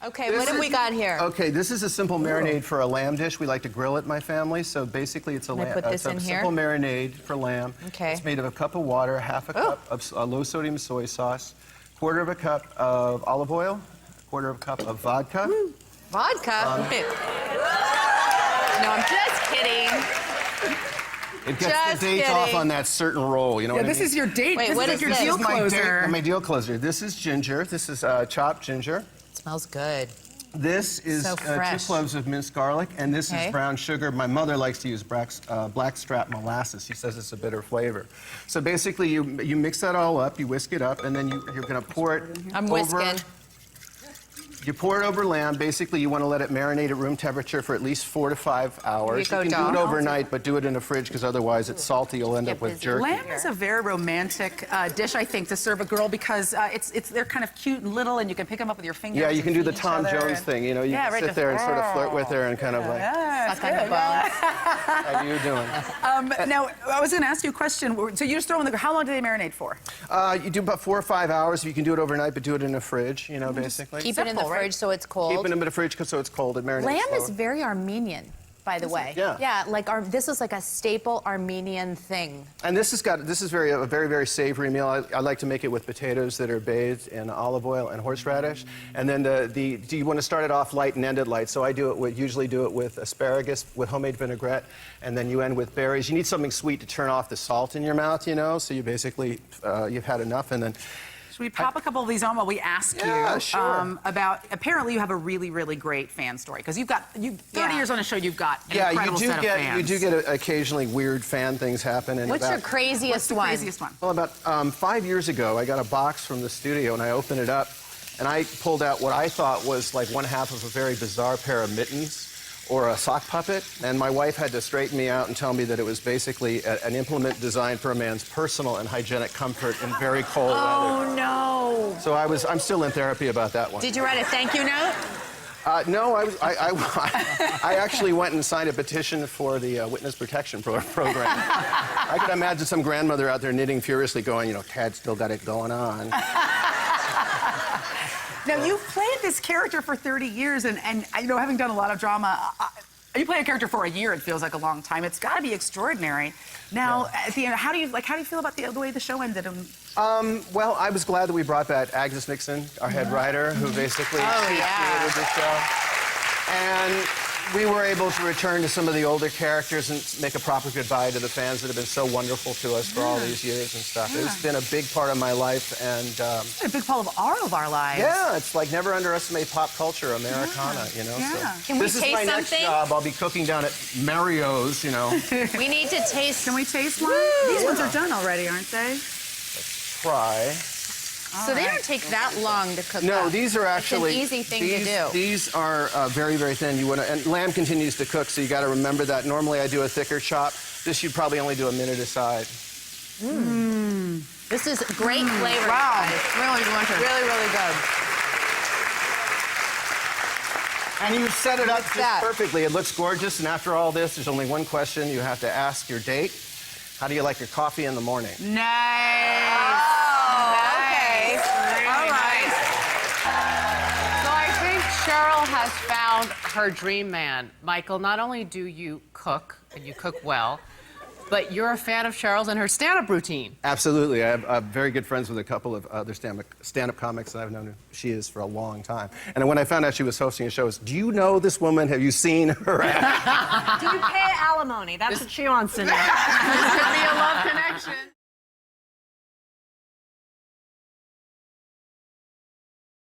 Okay, what have we got here? Okay, this is a simple marinade for a lamb dish. We like to grill it, my family. So basically, it's a Can I put this in here? simple marinade for lamb. Okay. It's made of a cup of water, half a cup of low-sodium soy sauce, quarter of a cup of olive oil, quarter of a cup of vodka. Vodka? No, I'm just kidding. It gets the date off on that certain roll, you know what I mean? This is your date. Wait, this what is is like your this? deal closer. My deal closer. This is ginger. This is chopped ginger. It smells good. This is So 2 fresh. cloves of minced garlic, and this Okay. is brown sugar. My mother likes to use blackstrap molasses. She says it's a bitter flavor. So basically, you mix that all up, you whisk it up, and then you're going to pour it I'm over. whisking. You pour it over lamb. Basically, you want to let it marinate at room temperature for at least 4 to 5 hours. Here you go, can do dog. it overnight, but do it in the fridge because otherwise it's salty. You'll end up with jerky. Lamb is a very romantic dish, I think, to serve a girl because they're kind of cute and little, and you can pick them up with your fingers. Yeah, you can do the feed each Tom other Jones thing. You know, you can sit there and sort of flirt with her and kind of like, Suck on the bones. how you doing? Now, I was going to ask you a question. So you just throw in the. How long do they marinate for? You do about 4 or 5 hours. You can do it overnight, but do it in the fridge, you know, basically. Keep it in the Simple, right? fridge so it's cold. Keep it in the fridge so it's cold. It marinates Lamb slower. is very Armenian, by the way. Yeah. Yeah, like this is like a staple Armenian thing. And this is a very savory meal. I like to make it with potatoes that are bathed in olive oil and horseradish. And then do you want to start it off light and end it light? So I usually do it with asparagus with homemade vinaigrette, and then you end with berries. You need something sweet to turn off the salt in your mouth, you know. So you basically you've had enough, and then. Should we pop a couple of these on while we ask you sure. about? Apparently, you have a really great fan story because you've got 30 years on a show. You've got an incredible set of fans. You do get occasionally weird fan things happen. And What's your craziest What's the one? craziest one? Well, about 5 years ago, I got a box from the studio, and I opened it up, and I pulled out what I thought was like one half of a very bizarre pair of mittens or a sock puppet, and my wife had to straighten me out and tell me that it was basically an implement designed for a man's personal and hygienic comfort in very cold weather. Oh, no. So I'm still in therapy about that one. Did you write a thank you note? No, I actually went and signed a petition for the witness protection program. I could imagine some grandmother out there knitting furiously going, you know, Tad's still got it going on. Now, you've played this character for 30 years, and you know, having done a lot of drama, you play a character for a year, it feels like a long time. It's got to be extraordinary. Now, at the end, how do you feel about the way the show ended? Well, I was glad that we brought back Agnes Nixon, our head writer, who basically created the show. And we were able to return to some of the older characters and make a proper goodbye to the fans that have been so wonderful to us for all these years and stuff. It's been a big part of my life, and It's a big part of all of our lives. yeah, it's like never underestimate pop culture, Americana, you know. Yeah. So Can we this is taste my next something? job. I'll be cooking down at Mario's, you know. We need to taste. Can we taste one? These ones are done already, aren't they? Try. So they don't take that long to cook No, up. these are actually It's an easy thing to do. These are very thin. And lamb continues to cook, so you got to remember that. Normally, I do a thicker chop. This you'd probably only do a minute aside. This is great flavor. Wow. Guys. Really delicious. Really good. And you set it up just that? perfectly. It looks gorgeous. And after all this, there's only one question you have to ask your date: how do you like your coffee in the morning? Nice. So I think Cheryl has found her dream man. Michael, not only do you cook, and you cook well, but you're a fan of Cheryl's and her stand-up routine. Absolutely. I'm very good friends with a couple of other stand-up comics, and I've known who she is for a long time. And when I found out she was hosting a show, I was, do you know this woman? Have you seen her act? Do you pay alimony? That's what she wants to know. This could be a love connection.